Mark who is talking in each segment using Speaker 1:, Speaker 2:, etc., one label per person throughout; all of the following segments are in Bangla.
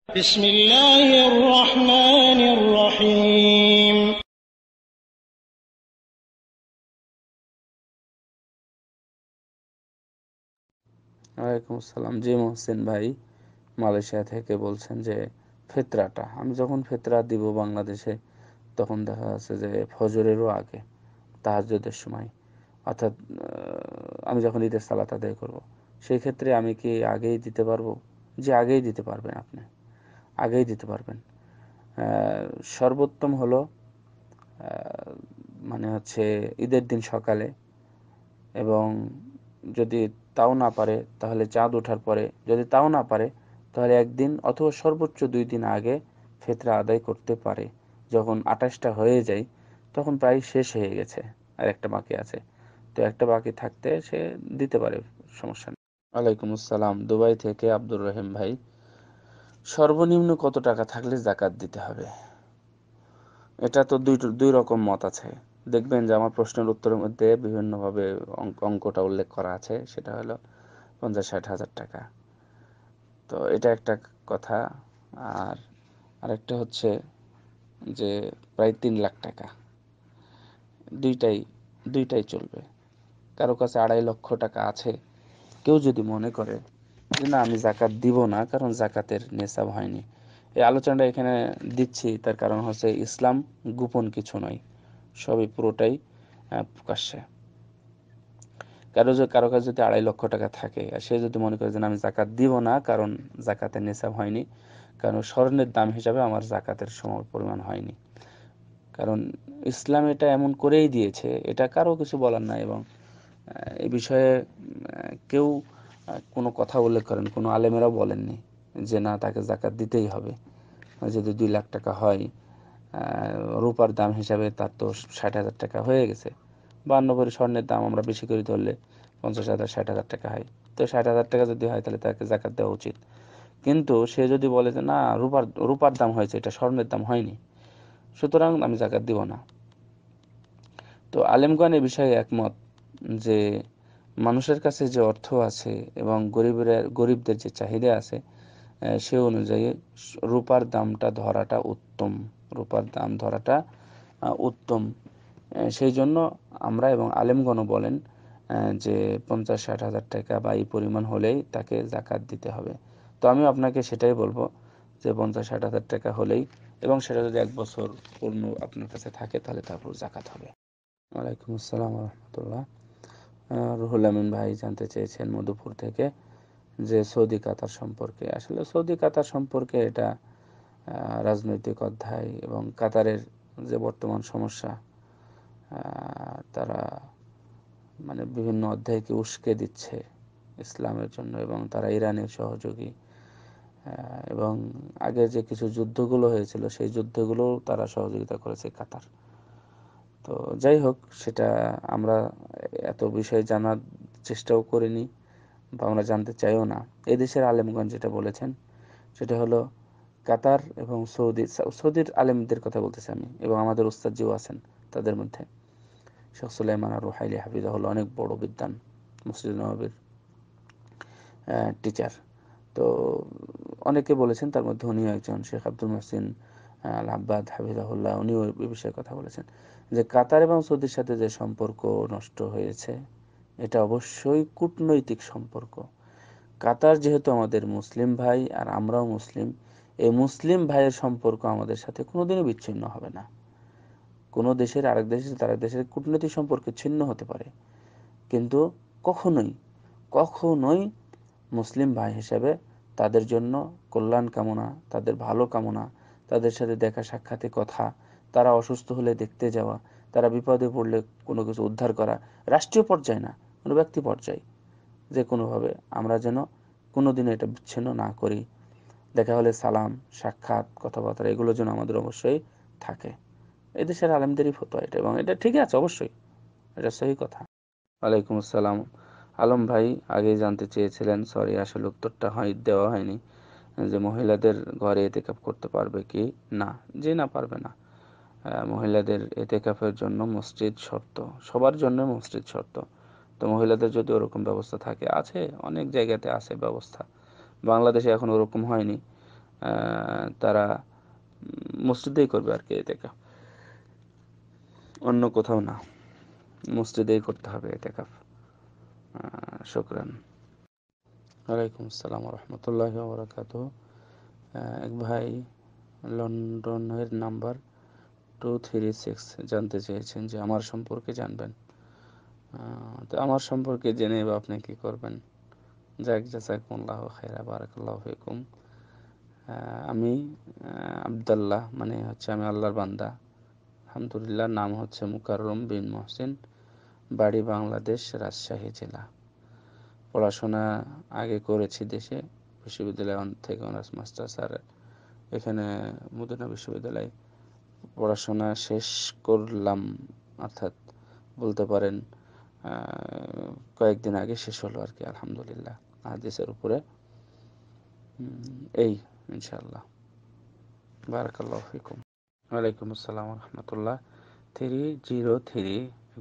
Speaker 1: بسم الله الرحمن الرحيم
Speaker 2: ওয়ালাইকুম আসসালাম। জি মোহসিন ভাই মালয়েশিয়া থেকে বলছেন যে ফিতরাটা আমি যখন ফিতরা দিব বাংলাদেশে, তখন দেখা যাচ্ছে যে ফজরেরও আগে, তাহাজ্জুদের সময়, অর্থাৎ আমি যখন ঈদের সালাত আদায় করব, সেই ক্ষেত্রে আমি কি আগেই দিতে পারবো? জি, আগেই দিতে পারবেন, আপনি আগেই দিতে পারবেন। সর্বোত্তম হলো মানে হচ্ছে ঈদের দিন সকালে, এবং যদি তাও না পারে তাহলে চাঁদ ওঠার পরে, যদি তাও না পারে তাহলে একদিন অথবা সর্বোচ্চ 2 দিন আগে ফিতরা আদায় করতে পারে। যখন 28টা হয়ে যায় তখন প্রায় শেষ হয়ে গেছে, আর একটা বাকি আছে, তো একটা বাকি থাকতে সে দিতে পারে, সমস্যা নেই। ওয়ালাইকুম আসসালাম, দুবাই থেকে আব্দুর রহিম ভাই। সর্বনিম্ন কত টাকা থাকলে জাকাত দিতে হবে? এটা তো দুই রকম মত আছে। দেখবেন যে আমার প্রশ্নের উত্তরের মধ্যে বিভিন্নভাবে অঙ্কটা উল্লেখ করা আছে। সেটা হলো 50-60 হাজার টাকা। তো এটা একটা কথা। আর আরেকটা হচ্ছে যে প্রায় 3 লাখ টাকা। দুইটাই দুইটাই চলবে। কারো কাছে 2.5 লক্ষ টাকা আছে, কেউ যদি মনে করে যে না আমি জাকাত দিব না কারণ জাকাতের নেশাব হয়নি, এই আলোচনাটা এখানে দিচ্ছি তার কারণ হচ্ছে ইসলাম গোপন কিছু নয়, সবই পুরোটাই প্রকাশ্যে। কারো কাছে যদি 2.5 লক্ষ টাকা থাকে আর সে যদি মনে করে যে না আমি জাকাত দিব না কারণ জাকাতের নেশাব হয়নি, কারণ স্বর্ণের দাম হিসাবে আমার জাকাতের সম পরিমাণ হয়নি, কারণ ইসলাম এটা এমন করেই দিয়েছে, এটা কারো কিছু বলার নাই। এবং এই বিষয়ে কেউ কোনো কথা উল্লেখ করেন, কোনো আলেমেরাও বলেননি যে না তাকে জাকাত দিতেই হবে। যদি 2 লাখ টাকা হয়, রূপার দাম হিসাবে তার তো 60 হাজার টাকা হয়ে গেছে। 52 ভরি স্বর্ণের দাম আমরা বেশি করে ধরলে 50,000 60,000 টাকা হয়, তো 60,000 টাকা যদি হয় তাহলে তাকে জাকাত দেওয়া উচিত। কিন্তু সে যদি বলে যে না রূপার দাম হয়েছে, এটা স্বর্ণের দাম হয়নি, সুতরাং আমি জাকাত দিব না। তো আলেমগণ এ বিষয়ে একমত যে মানুষের কাছে যে অর্থ আছে এবং গরিবদের যে চাহিদা আছে, সে অনুযায়ী রূপার দামটা ধরাটা উত্তম, রূপার দাম ধরাটা উত্তম। সেই জন্য আমরা এবং আলেমগণও বলেন যে 50-60 হাজার টাকা বা এই পরিমাণ হলেই তাকে জাকাত দিতে হবে। তো আমি আপনাকে সেটাই বলবো যে 50-60 হাজার টাকা হলেই, এবং সেটা যদি 1 বছর পূর্ণ আপনার কাছে থাকে তাহলে তারপর জাকাত হবে। ওয়ালাইকুম আসসালাম রহমতুল্লাহ। রুহুল আমিন ভাই জানতে চেয়েছেন মধুপুর থেকে যে সৌদি কাতার সম্পর্কে। আসলে সৌদি কাতার সম্পর্কে এটা রাজনৈতিক অধ্যায়, এবং কাতারের যে বর্তমান সমস্যা, তারা মানে বিভিন্ন অধ্যায়কে উস্কে দিচ্ছে ইসলামের জন্য, এবং তারা ইরানের সহযোগী। এবং আগে যে কিছু যুদ্ধগুলো হয়েছিল সেই যুদ্ধগুলো তারা সহযোগিতা করেছে কাতার। তো যাই হোক, সেটা আমরা এত বিষয় জানার চেষ্টাও করিনি বা আমরা জানতে চাইও না। এই দেশের আলেমগণ যেটা বলেছেন সেটা হলো কাতার এবং সৌদির আলেমদের কথা বলতেছি আমি, এবং আমাদের উস্তাদজিও আছেন তাদের মধ্যে। শেখ সুলাইমান আর রুহাইলি হাফিজাহুল্লাহ অনেক বড় বিদ্বান, মসজিদ নববীর টিচার। তো অনেকে বলেছেন, তার মধ্যে উনিও একজন, শেখ আব্দুল মহসিন আল আব্বাদ হাফিজাহুল্লাহ, উনিও এই বিষয়ে কথা বলেছেন যে কাতার এবং সৌদির সাথে যে সম্পর্ক নষ্ট হয়েছে এটা অবশ্যই কূটনৈতিক সম্পর্ক। কাতার যেহেতু আমাদের মুসলিম ভাই আর আমরাও মুসলিম, এই মুসলিম ভাইয়ের সম্পর্ক আমাদের সাথে কোনোদিনও বিচ্ছিন্ন হবে না। কোনো দেশের আরেক দেশের সাথে আরেক দেশের কূটনৈতিক সম্পর্ক ছিন্ন হতে পারে, কিন্তু কখনোই কখনোই মুসলিম ভাই হিসেবে তাদের জন্য কল্যাণ কামনা, তাদের ভালো কামনা, তাদের সাথে দেখা সাক্ষাতে কথা, তারা অসুস্থ হলে দেখতে যাওয়া, তারা বিপদে পড়লে কোনো কিছু উদ্ধার করা, রাষ্ট্রীয় পর্যায়ে না, কোনো ব্যক্তি পর্যায়ে যে কোনোভাবে আমরা যেন কোনোদিনও এটা বিচ্ছিন্ন না করি। দেখা হলে সালাম, সাক্ষাৎ, কথাবার্তা এগুলো যেন আমাদের অবশ্যই থাকে। এদেশের আলেমদেরই ফতোয়া এটা, এবং এটা ঠিকই আছে অবশ্যই, এটা সহি কথা। ওয়ালাইকুম আসসালাম। আলম ভাই আগেই জানতে চেয়েছিলেন, সরি আসলে উত্তরটা দেওয়া হয়নি, যে মহিলাদের ঘরে এতেকাফ করতে পারবে কি না। জি না, পারবে না। মহিলাদের এতেকাফের জন্য মসজিদ শর্ত, সবার জন্য মসজিদ শর্ত। তো মহিলাদের যদি ওরকম ব্যবস্থা থাকে, আছে অনেক জায়গাতে আছে ব্যবস্থা, বাংলাদেশে এখন ওরকম হয়নি। তারা মসজিদেই করবে আর কি এতেকাফ, অন্য কোথাও না, মসজিদেই করতে হবে এতেকাফ। শুকরান। ওয়ালাইকুম আসসালাম রহমতুল্লাহি ওয়া বারাকাতুহু। এক ভাই লন্ডনের নাম্বার 236 জানতে চেয়েছেন যে আমার সম্পর্কে জানবেন। তো আমার সম্পর্কে জেনে বা আপনি কি করবেন? যাক, জাযাকুমুল্লাহু খাইরা, বারাকাল্লাহু ফিকুম। আমি আব্দুল্লাহ, মানে হচ্ছে আমি আল্লাহর বান্দা। আলহামদুলিল্লাহ। নাম হচ্ছে মুকাররম বিন মহসিন। বাড়ি বাংলাদেশ, রাজশাহী জেলা। পড়াশোনা আগে করেছি দেশে, বিশ্ববিদ্যালয় থেকে অনার্স মাস্টার্স, আর এখানে মদিনা বিশ্ববিদ্যালয় পড়াশোনা শেষ করলাম, অর্থাৎ বলতে পারেন কয়েকদিন আগে শেষ হলো আর কি, আলহামদুলিল্লাহ, হাদিসের উপরে। এই ইনশাআল্লাহ। বারাকাল্লাহু ফিকুম। ওয়ালাইকুম আসসালাম রহমতুল্লাহ। 303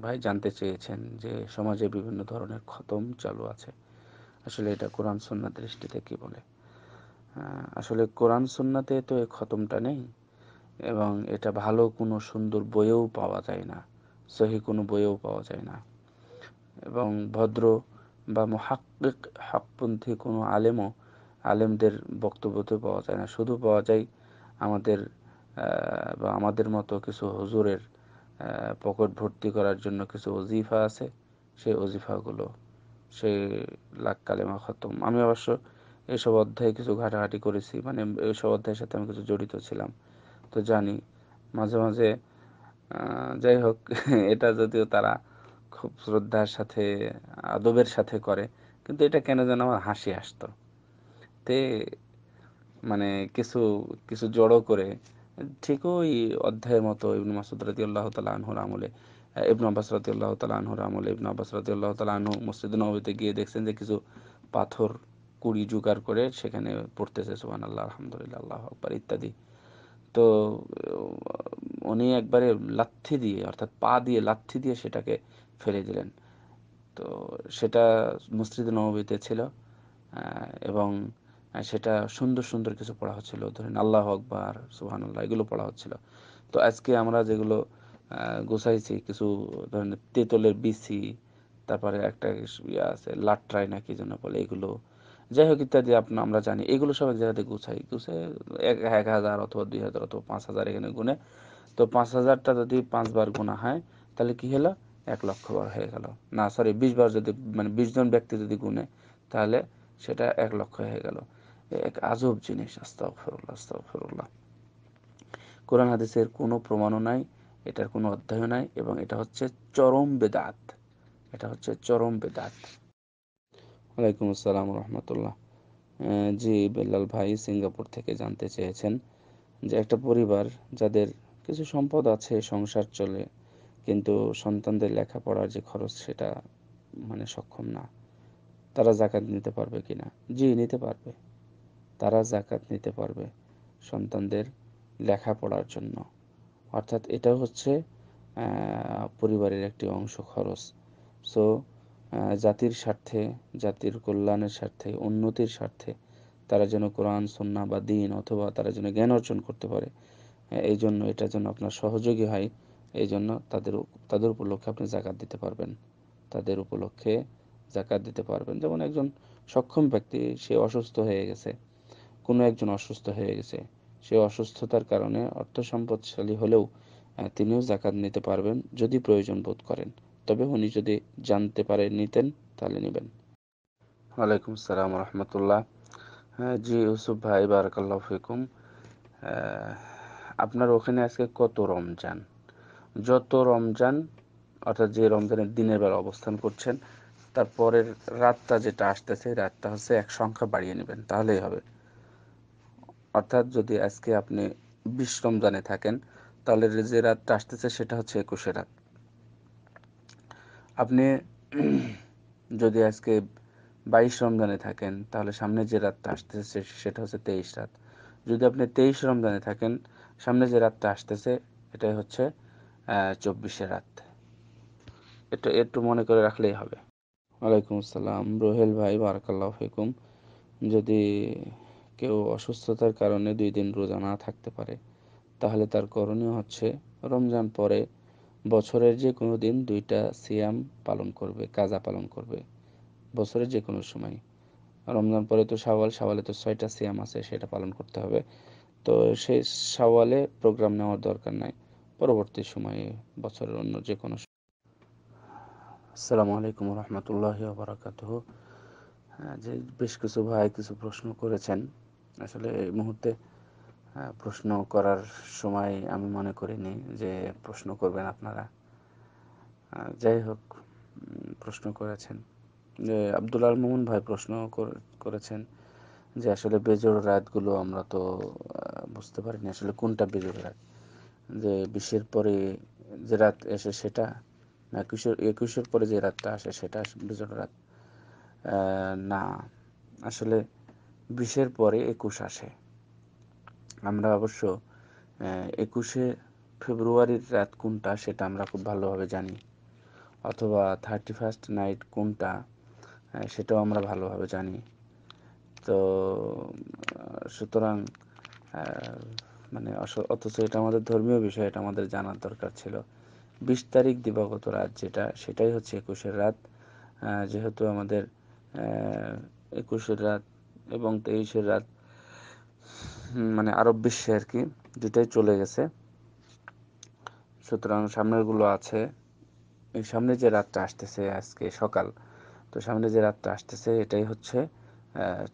Speaker 2: ভাই জানতে চেয়েছেন যে সমাজে বিভিন্ন ধরনের খতম চালু আছে, আসলে এটা কোরআন সুন্নাহ দৃষ্টিতে কি বলে? আসলে কোরআন সুন্নাতে তো এই খতমটা নেই, এবং এটা ভালো কোনো সুন্দর বইয়েও পাওয়া যায় না, সহি কোনো বইয়েও পাওয়া যায় না, এবং ভদ্র বা মুহাক্কিক হকপন্থী কোনো আলেমদের বক্তব্যতে পাওয়া যায় না। শুধু পাওয়া যায় আমাদের বা আমাদের মতো কিছু হুজুরের পকেট ভর্তি করার জন্য কিছু ওজিফা আছে, সেই ওজিফাগুলো, সেই লাখ কালেমা খতম। আমি অবশ্য এইসব অধ্যায়ে কিছু ঘাটাঘাটি করেছি, মানে এইসব অধ্যায়ের সাথে আমি কিছু জড়িত ছিলাম, তো জানি। মাঝে মাঝে যাই হোক, এটা যদিও তারা খুব শ্রদ্ধার সাথে, আদবের সাথে করে, কিন্তু এটা কেন যেন আমার হাসি আসতো। তে মানে কিছু কিছু জড়ো করে ঠিক ওই অধ্যায়ের মতো ইবনে মাসউদ রাদিয়াল্লাহু তাআলা আনহুর আমলে, ইবনে আব্বাস রাদিয়াল্লাহু তাআলা আনহুর আমলে, ইবনে আব্বাস রাদিয়াল্লাহু তাআলা আনহু মসজিদে নববীতে গিয়ে দেখছেন যে কিছু পাথর কুড়ি জোগাড় করে সেখানে পড়তেছে সুবহানাল্লাহ, আলহামদুলিল্লাহ, আল্লাহু আকবার ইত্যাদি। তো উনি একবারে লাথি দিয়ে, অর্থাৎ পা দিয়ে লাথি দিয়ে সেটাকে ফেলে দিলেন। তো সেটা মসজিদে নববীতে ছিল, এবং সেটা সুন্দর সুন্দর কিছু পড়া হচ্ছিল, ধরেন আল্লাহ আকবার, সুবহানাল্লাহ, এগুলো পড়া হচ্ছিল। তো আজকে আমরা যেগুলো গোছাইছি, কিছু ধরেন তেঁতুলের বিচি, তারপরে একটা ইয়ে আছে লাট্রাই না কি যেন বলে, এগুলো যাই হোক ইত্যাদি, আমরা জানি এগুলো সব এক জায়গাতে গুছাই 1,000 অথবা 2,000 অথবা 5,000 এখানে গুনে। তো 5,000টা যদি 5 বার গোনা হয়, তাহলে কি হলো? 1,00,000 বার হয়ে গেল। না সরি, 20 বার যদি, মানে 20 জন ব্যক্তি যদি গুনে, তাহলে সেটা 1,00,000 হয়ে গেল। এক আজব জিনিস, আস্তাগফিরুল্লাহ, আস্তাগফিরুল্লাহ। কোরআন হাদিসের কোনো প্রমাণও নাই, এটার কোনো অধ্যায়ও নাই, এবং এটা হচ্ছে চরম বেদাত, এটা হচ্ছে চরম বেদাত। ওয়ালাইকুম আসসালাম রহমতুল্লাহ। জি, বেল্লাল ভাই সিঙ্গাপুর থেকে জানতে চেয়েছেন যে একটা পরিবার যাদের কিছু সম্পদ আছে, সংসার চলে, কিন্তু সন্তানদের লেখাপড়ার যে খরচ সেটা মানে সক্ষম না, তারা জাকাত নিতে পারবে কিনা? জি, নিতে পারবে। তারা জাকাত নিতে পারবে সন্তানদের লেখাপড়ার জন্য, অর্থাৎ এটা হচ্ছে পরিবারের একটি অংশ, খরচ। সো জাতির স্বার্থে, জাতির কল্যাণের স্বার্থে, উন্নতির স্বার্থে, তারা যেন কোরআন সুন্নাহ বা দ্বীন, অথবা তারা যেন জ্ঞান অর্জন করতে পারে, এই জন্য এটার জন্য আপনার সহযোগী হয়, এই জন্য তাদের উপলক্ষে আপনি জাকাত দিতে পারবেন, তাদের উপলক্ষে জাকাত দিতে পারবেন। যেমন একজন সক্ষম ব্যক্তি, সে অসুস্থ হয়ে গেছে, কোনো একজন অসুস্থ হয়ে গেছে, সে অসুস্থতার কারণে অর্থ সম্পদশালী হলেও তিনিও জাকাত নিতে পারবেন যদি প্রয়োজন বোধ করেন, তবে উনি যদি জানতে পারে নিতেন, তাহলে নেবেন। ওয়ালাইকুম আসসালাম রহমতুল্লাহ। হ্যাঁ জি, ইউসুফ ভাই, বারাকাল্লাহু ফিকুম। আপনার ওখানে আজকে কত রমজান? যত রমজান, অর্থাৎ যে রমজানের দিনের বেলা অবস্থান করছেন, তারপরের রাতটা যেটা আসতেছে, রাতটা হচ্ছে এক সংখ্যা বাড়িয়ে নেবেন, তাহলেই হবে। অর্থাৎ যদি আজকে আপনি 20 রমজানে থাকেন, তাহলে যে রাতটা আসতেছে সেটা হচ্ছে 21 রাত। আপনি যদি আজকে 22 রমজানে থাকেন, তাহলে সামনে যে রাতটা আসতেছে সেটা হচ্ছে 23 রাত। যদি আপনি 23 রমজানে থাকেন, সামনে যে রাতটা আসতেছে এটাই হচ্ছে 24 রাত। এটা একটু মনে করে রাখলেই হবে। ওয়ালাইকুম আসসালাম রোহেল ভাই, বারাকাল্লাহু ফিকুম। যদি কেউ অসুস্থতার কারণে 2 দিন রোজা না থাকতে পারে, তাহলে তার করণীয় হচ্ছে রমজান পরে বছরের যে কোনো দিন 2টা সিয়াম পালন করবে, কাজা পালন করবে, বছরের যে কোনো সময়। রমজান পরে তো শাওয়াল, শাওয়ালে তো 6টা সিয়াম আছে, সেটা পালন করতে হবে। তো সেই শাওয়ালে প্রোগ্রাম নেওয়ার দরকার নাই, পরবর্তী সময়ে বছরের অন্য যে কোনো আসসালামু আলাইকুম রহমতুল্লাহি ওয়া যে বেশ কিছু ভাই কিছু প্রশ্ন করেছেন। আসলে এই মুহূর্তে প্রশ্ন করার সময় আমি মনে করিনি যে প্রশ্ন করবেন আপনারা। যাই হোক, প্রশ্ন করেছেন যে আব্দুল আল মোমন ভাই প্রশ্ন করেছেন যে আসলে বেজোড় রাতগুলো আমরা তো বুঝতে পারিনি আসলে কোনটা বেজোড় রাত, যে 20-এর পরে যে রাত এসে সেটা, না 21-এর পরে যে রাতটা আসে সেটা বেজোড় রাত? না, আসলে 20-এর পরে 21 আসে। আমরা অবশ্য 21শে ফেব্রুয়ারির রাত কোনটা সেটা আমরা খুব ভালোভাবে জানি, অথবা 31st নাইট কোনটা সেটাও আমরা ভালোভাবে জানি। তো সুতরাং মানে অথচ এটা আমাদের ধর্মীয় বিষয়, এটা আমাদের জানার দরকার ছিল। 20 তারিখ দিবাগত রাত যেটা, সেটাই হচ্ছে 21-এর রাত। যেহেতু আমাদের 21-এর রাত এবং 23-এর রাত মানে আরব বিশ্বে আর কি দুটাই চলে গেছে, সুতরাং সামনেরগুলো আছে। এই সামনে যে রাতটা আসতেছে আজকে সকাল, তো সামনে যে রাতটা আসতেছে এটাই হচ্ছে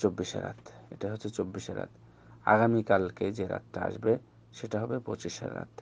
Speaker 2: 24-এর রাত, এটা হচ্ছে 24-এর রাত। আগামীকালকে যে রাতটা আসবে সেটা হবে 25-এর রাত।